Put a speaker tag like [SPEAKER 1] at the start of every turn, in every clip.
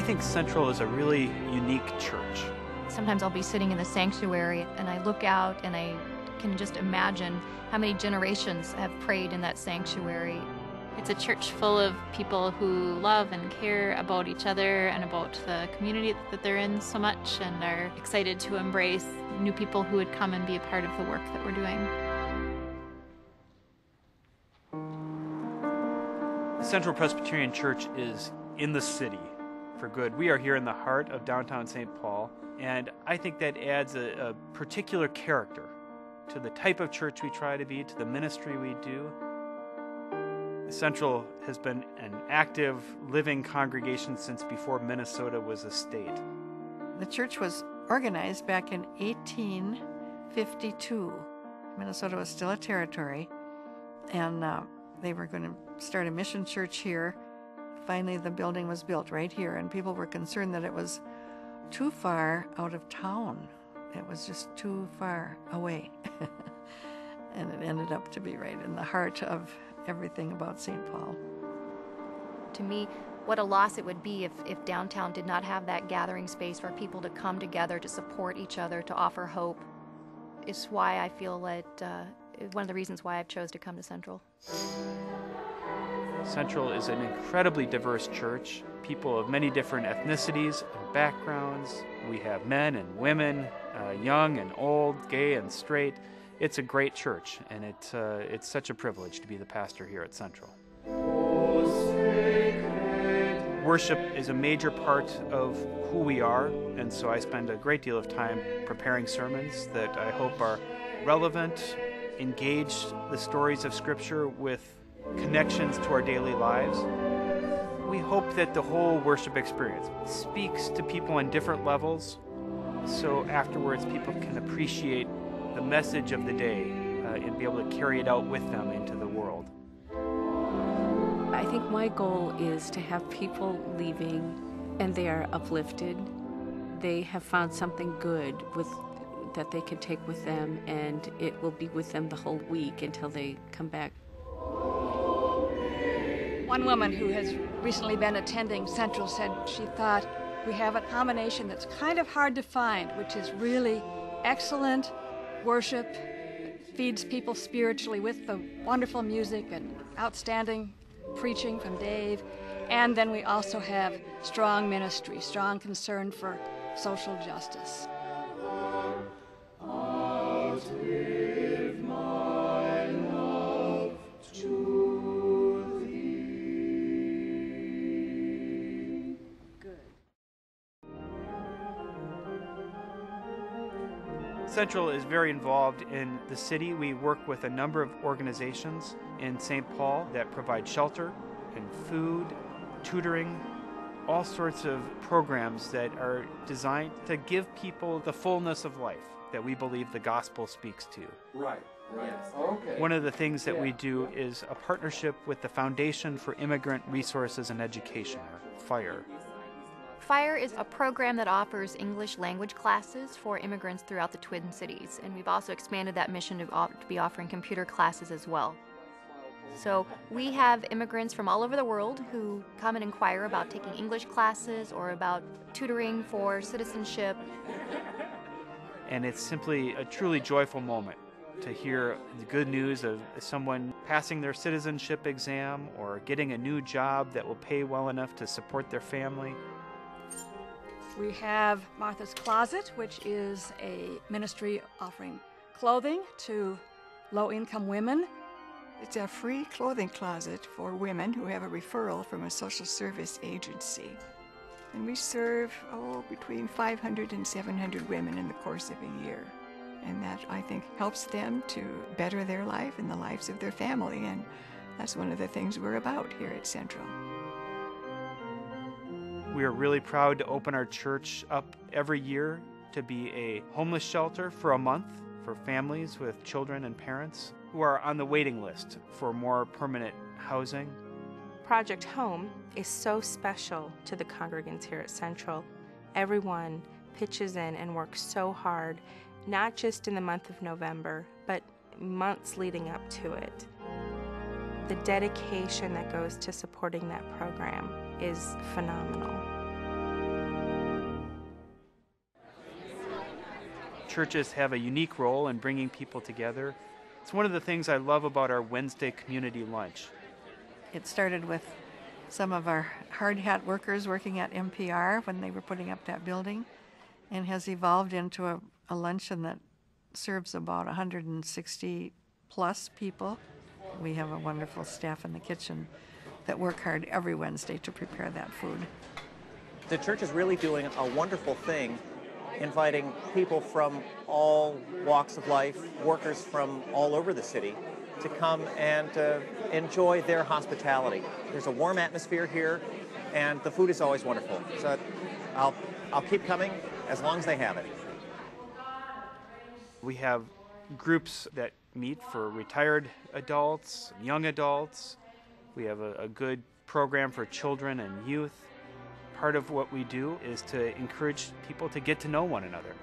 [SPEAKER 1] think Central is a really unique church.
[SPEAKER 2] Sometimes I'll be sitting in the sanctuary and I look out and I can just imagine how many generations have prayed in that sanctuary.
[SPEAKER 3] It's a church full of people who love and care about each other and about the community that they're in so much, and are excited to embrace new people who would come and be a part of the work that we're doing.
[SPEAKER 1] Central Presbyterian Church is in the city for good. We are here in the heart of downtown St. Paul, and I think that adds a particular character to the type of church we try to be, to the ministry we do. Central has been an active, living congregation since before Minnesota was a state.
[SPEAKER 4] The church was organized back in 1852. Minnesota was still a territory, and they were going to start a mission church here. Finally, the building was built right here, and people were concerned that it was too far out of town. It was just too far away. And it ended up to be right in the heart of everything about St. Paul.
[SPEAKER 2] To me, what a loss it would be if downtown did not have that gathering space for people to come together, to support each other, to offer hope. It's why I feel that one of the reasons why I've chose to come to Central.
[SPEAKER 1] Central is an incredibly diverse church, people of many different ethnicities and backgrounds. We have men and women, young and old, gay and straight. It's a great church, and it's such a privilege to be the pastor here at Central. Worship is a major part of who we are, and so I spend a great deal of time preparing sermons that I hope are relevant, engage the stories of Scripture with connections to our daily lives. We hope that the whole worship experience speaks to people on different levels, so afterwards people can appreciate the message of the day and be able to carry it out with them into the world.
[SPEAKER 5] I think my goal is to have people leaving and they are uplifted. They have found something good that they can take with them, and it will be with them the whole week until they come back.
[SPEAKER 6] One woman who has recently been attending Central said she thought we have a combination that's kind of hard to find, which is really excellent worship, feeds people spiritually with the wonderful music and outstanding preaching from Dave, and then we also have strong ministry, strong concern for social justice.
[SPEAKER 7] I'll give my love to thee.
[SPEAKER 6] Good.
[SPEAKER 1] Central is very involved in the city. We work with a number of organizations in St. Paul that provide shelter and food, tutoring, all sorts of programs that are designed to give people the fullness of life that we believe the gospel speaks to.
[SPEAKER 7] Right. Yes. Okay.
[SPEAKER 1] One of the things that we do is a partnership with the Foundation for Immigrant Resources and Education, or FIRE.
[SPEAKER 2] FIRE is a program that offers English language classes for immigrants throughout the Twin Cities, and we've also expanded that mission to be offering computer classes as well. So we have immigrants from all over the world who come and inquire about taking English classes or about tutoring for citizenship.
[SPEAKER 1] And it's simply a truly joyful moment to hear the good news of someone passing their citizenship exam or getting a new job that will pay well enough to support their family.
[SPEAKER 6] We have Martha's Closet, which is a ministry offering clothing to low-income women.
[SPEAKER 8] It's a free clothing closet for women who have a referral from a social service agency. And we serve, between 500 and 700 women in the course of a year. And that, I think, helps them to better their life and the lives of their family. And that's one of the things we're about here at Central.
[SPEAKER 1] We are really proud to open our church up every year to be a homeless shelter for a month for families with children and parents who are on the waiting list for more permanent housing.
[SPEAKER 9] Project Home is so special to the congregants here at Central. Everyone pitches in and works so hard, not just in the month of November, but months leading up to it. The dedication that goes to supporting that program is phenomenal.
[SPEAKER 1] churches have a unique role in bringing people together. It's one of the things I love about our Wednesday community lunch.
[SPEAKER 4] It started with some of our hard hat workers working at MPR when they were putting up that building, and has evolved into a luncheon that serves about 160 plus people. We have a wonderful staff in the kitchen that work hard every Wednesday to prepare that food.
[SPEAKER 10] The church is really doing a wonderful thing, inviting people from all walks of life, workers from all over the city, to come and enjoy their hospitality. There's a warm atmosphere here, and the food is always wonderful. So I'll keep coming as long as they have it.
[SPEAKER 1] We have groups that meet for retired adults, young adults. We have a good program for children and youth. Part of what we do is to encourage people to get to know one another.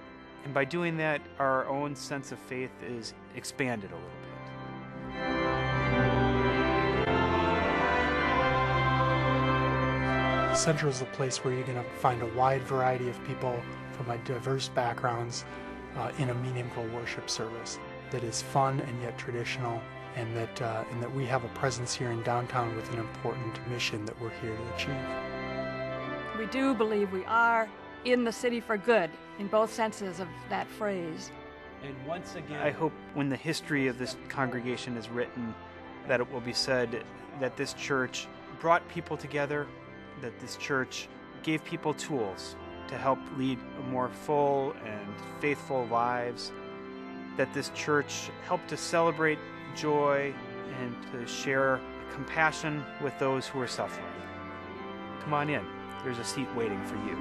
[SPEAKER 1] And by doing that, our own sense of faith is expanded a little bit.
[SPEAKER 11] Central is a place where you're going to find a wide variety of people from diverse backgrounds in a meaningful worship service that is fun and yet traditional, and that we have a presence here in downtown with an important mission that we're here to achieve.
[SPEAKER 6] We do believe we are in the city for good, in both senses of that phrase.
[SPEAKER 1] And once again, I hope when the history of this congregation is written, that it will be said that this church brought people together, that this church gave people tools to help lead more full and faithful lives, that this church helped to celebrate joy and to share compassion with those who are suffering. Come on in. There's a seat waiting for you.